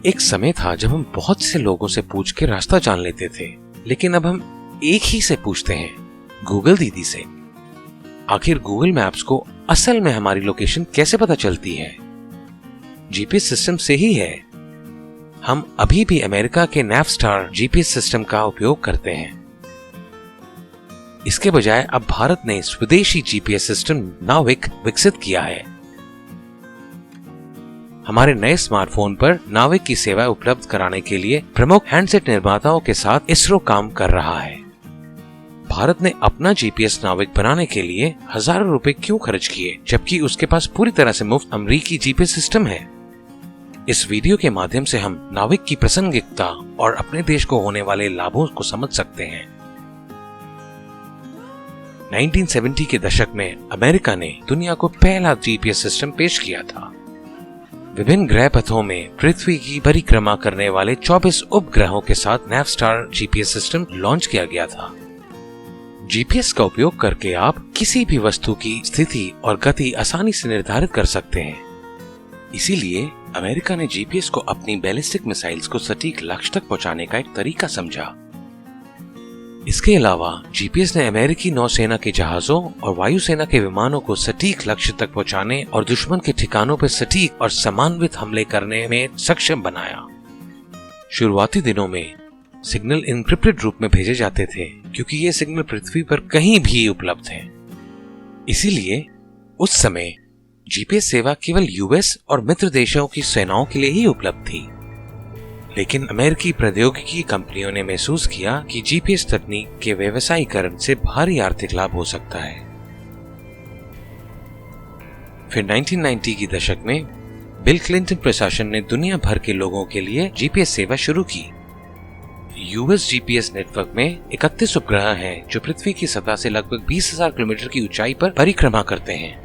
एक समय था जब हम बहुत से लोगों से पूछ के रास्ता जान लेते थे, लेकिन अब हम एक ही से पूछते हैं, गूगल दीदी से। आखिर गूगल मैप्स को असल में हमारी लोकेशन कैसे पता चलती है? जीपीएस सिस्टम से ही है। हम अभी भी अमेरिका के नैवस्टार जीपीएस सिस्टम का उपयोग करते हैं। इसके बजाय अब भारत ने स्वदेशी जीपीएस सिस्टम नाविक विकसित किया है। हमारे नए स्मार्टफोन पर नाविक की सेवा उपलब्ध कराने के लिए प्रमुख हैंडसेट निर्माताओं के साथ इसरो काम कर रहा है। भारत ने अपना जीपीएस नाविक बनाने के लिए हजारों रुपए क्यों खर्च किए, जबकि उसके पास पूरी तरह से मुफ्त अमेरिकी जीपीएस सिस्टम है? इस वीडियो के माध्यम से हम नाविक की प्रासंगिकता और अपने देश को होने वाले लाभों को समझ सकते हैं। 1970 के दशक में अमेरिका ने दुनिया को पहला जीपीएस सिस्टम पेश किया था। विभिन्न ग्रह पथों में पृथ्वी की परिक्रमा करने वाले 24 उपग्रहों के साथ नैवस्टार जीपीएस सिस्टम लॉन्च किया गया था। जीपीएस का उपयोग करके आप किसी भी वस्तु की स्थिति और गति आसानी से निर्धारित कर सकते हैं। इसीलिए अमेरिका ने जीपीएस को अपनी बैलिस्टिक मिसाइल्स को सटीक लक्ष्य तक पहुंचाने का एक तरीका समझा। इसके अलावा जीपीएस ने अमेरिकी नौसेना के जहाजों और वायुसेना के विमानों को सटीक लक्ष्य तक पहुंचाने और दुश्मन के ठिकानों पर सटीक और समन्वित हमले करने में सक्षम बनाया। शुरुआती दिनों में सिग्नल एन्क्रिप्टेड रूप में भेजे जाते थे, क्योंकि ये सिग्नल पृथ्वी पर कहीं भी उपलब्ध हैं। इसीलिए उस समय जीपीएस सेवा केवल यूएस और मित्र देशों की सेनाओं के लिए ही उपलब्ध थी। लेकिन अमेरिकी प्रौद्योगिकी कंपनियों ने महसूस किया कि जीपीएस तकनीक के व्यवसायीकरण से भारी आर्थिक लाभ हो सकता है। फिर 1990 की दशक में बिल क्लिंटन प्रशासन ने दुनिया भर के लोगों के लिए जीपीएस सेवा शुरू की। यूएस जीपीएस नेटवर्क में 31 उपग्रह हैं जो पृथ्वी की सतह से लगभग 20,000 किलोमीटर की ऊंचाई पर परिक्रमा करते हैं।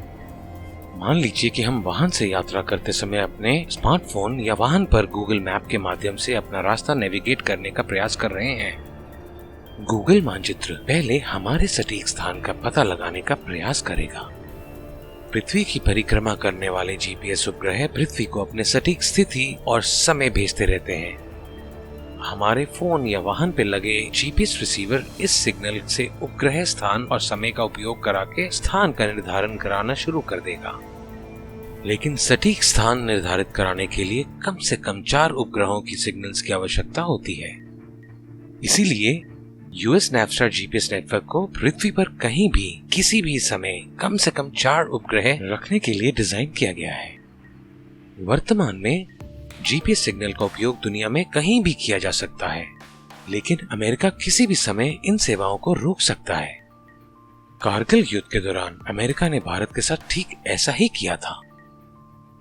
मान लीजिए कि हम वाहन से यात्रा करते समय अपने स्मार्टफोन या वाहन पर गूगल मैप के माध्यम से अपना रास्ता नेविगेट करने का प्रयास कर रहे हैं। गूगल मानचित्र पहले हमारे सटीक स्थान का पता लगाने का प्रयास करेगा। पृथ्वी की परिक्रमा करने वाले जीपीएस उपग्रह पृथ्वी को अपने सटीक स्थिति और समय भेजते रहते हैं। हमारे फोन या वाहन पर लगे जीपीएस रिसीवर इस सिग्नल से उपग्रह स्थान और समय का उपयोग करा के स्थान का निर्धारण कराना शुरू कर देगा। लेकिन सटीक स्थान निर्धारित कराने के लिए कम से कम 4 उपग्रहों की सिग्नल्स की आवश्यकता होती है। इसीलिए यूएस नैवस्टार जीपीएस नेटवर्क को पृथ्वी पर कहीं भी किसी भी समय कम से कम 4 उपग्रह रखने के लिए डिजाइन किया गया है। वर्तमान में जीपीएस सिग्नल का उपयोग दुनिया में कहीं भी किया जा सकता है, लेकिन अमेरिका किसी भी समय इन सेवाओं को रोक सकता है। कारगिल युद्ध के दौरान अमेरिका ने भारत के साथ ठीक ऐसा ही किया था।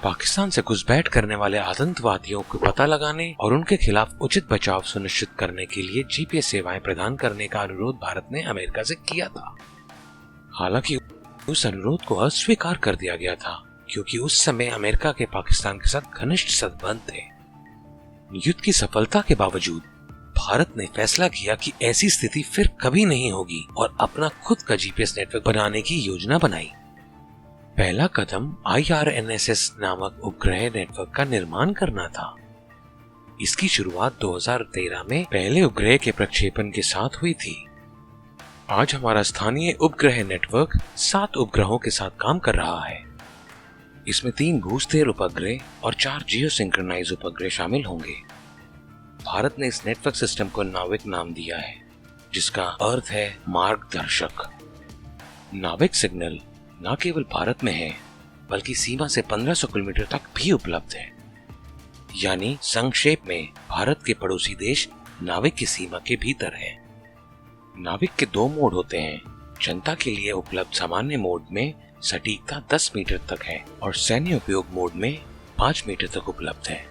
पाकिस्तान से घुसपैठ करने वाले आतंकवादियों को पता लगाने और उनके खिलाफ उचित बचाव सुनिश्चित करने के लिए जीपीएस सेवाएं प्रदान करने का अनुरोध भारत ने अमेरिका से किया था। हालांकि उस अनुरोध को अस्वीकार कर दिया गया था, क्योंकि उस समय अमेरिका के पाकिस्तान के साथ घनिष्ठ संबंध थे। युद्ध की सफलता के बावजूद भारत ने फैसला किया कि ऐसी स्थिति फिर कभी नहीं होगी और अपना खुद का जीपीएस नेटवर्क बनाने की योजना बनाई। पहला कदम IRNSS नामक उपग्रह नेटवर्क का निर्माण करना था। इसकी शुरुआत 2013 में पहले उपग्रह के प्रक्षेपण के साथ हुई थी। आज हमारा स्थानीय उपग्रह नेटवर्क 7 उपग्रहों के साथ काम कर रहा है। इसमें 3 भूस्थिर उपग्रह और 4 जियो सिंक्रोनाइज उपग्रह शामिल होंगे। भारत ने इस नेटवर्क सिस्टम को नाविक नाम दिया है, जिसका अर्थ है मार्गदर्शक। नाविक सिग्नल न केवल भारत में है, बल्कि सीमा से 1500 किलोमीटर तक भी उपलब्ध है। यानी संक्षेप में भारत के पड़ोसी देश नाविक की सीमा के भीतर है। नाविक के 2 मोड होते हैं। जनता के लिए उपलब्ध सामान्य मोड में सटीकता 10 मीटर तक है और सैन्य उपयोग मोड में 5 मीटर तक उपलब्ध है।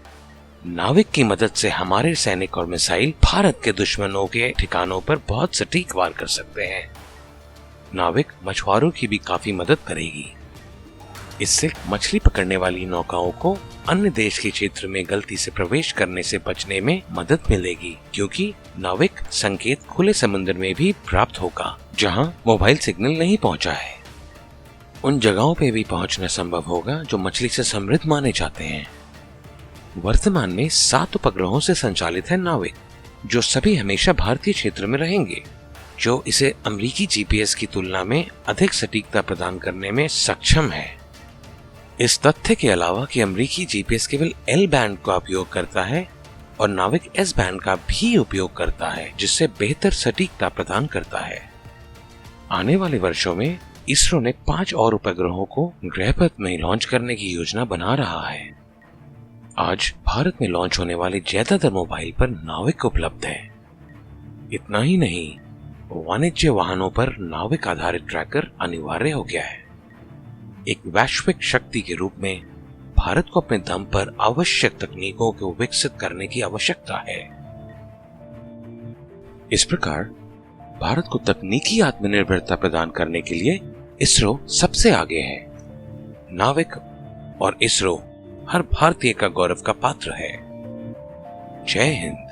नाविक की मदद से हमारे सैनिक और मिसाइल भारत के दुश्मनों के ठिकानों पर बहुत सटीक वार कर सकते हैं। नाविक मछुआरों की भी काफी मदद करेगी। इससे मछली पकड़ने वाली नौकाओं को अन्य देश के क्षेत्र में गलती से प्रवेश करने से बचने में मदद मिलेगी, क्योंकि नाविक संकेत खुले समुद्र में भी प्राप्त होगा जहां मोबाइल सिग्नल नहीं पहुंचा है। उन जगहों पे भी पहुंचना संभव होगा जो मछली से समृद्ध माने जाते हैं। वर्तमान में 7 उपग्रहों से संचालित है नाविक, जो सभी हमेशा भारतीय क्षेत्र में रहेंगे, जो इसे अमेरिकी जीपीएस की तुलना में अधिक सटीकता प्रदान करने में सक्षम है। इस तथ्य के अलावा कि अमेरिकी जीपीएस केवल एल बैंड का उपयोग करता है और नाविक एस बैंड का भी उपयोग करता है, जिससे बेहतर सटीकता प्रदान करता है। आने वाले वर्षों में इसरो ने 5 और उपग्रहों को ग्रहपथ में लॉन्च करने की योजना बना रहा है। आज भारत में लॉन्च होने वाले ज्यादातर मोबाइल पर नाविक उपलब्ध है। इतना ही नहीं, वाणिज्य वाहनों पर नाविक आधारित ट्रैकर अनिवार्य हो गया है। एक वैश्विक शक्ति के रूप में भारत को अपने दम पर आवश्यक तकनीकों को विकसित करने की आवश्यकता है। इस प्रकार भारत को तकनीकी आत्मनिर्भरता प्रदान करने के लिए इसरो सबसे आगे है। नाविक और इसरो हर भारतीय का गौरव का पात्र है। जय हिंद।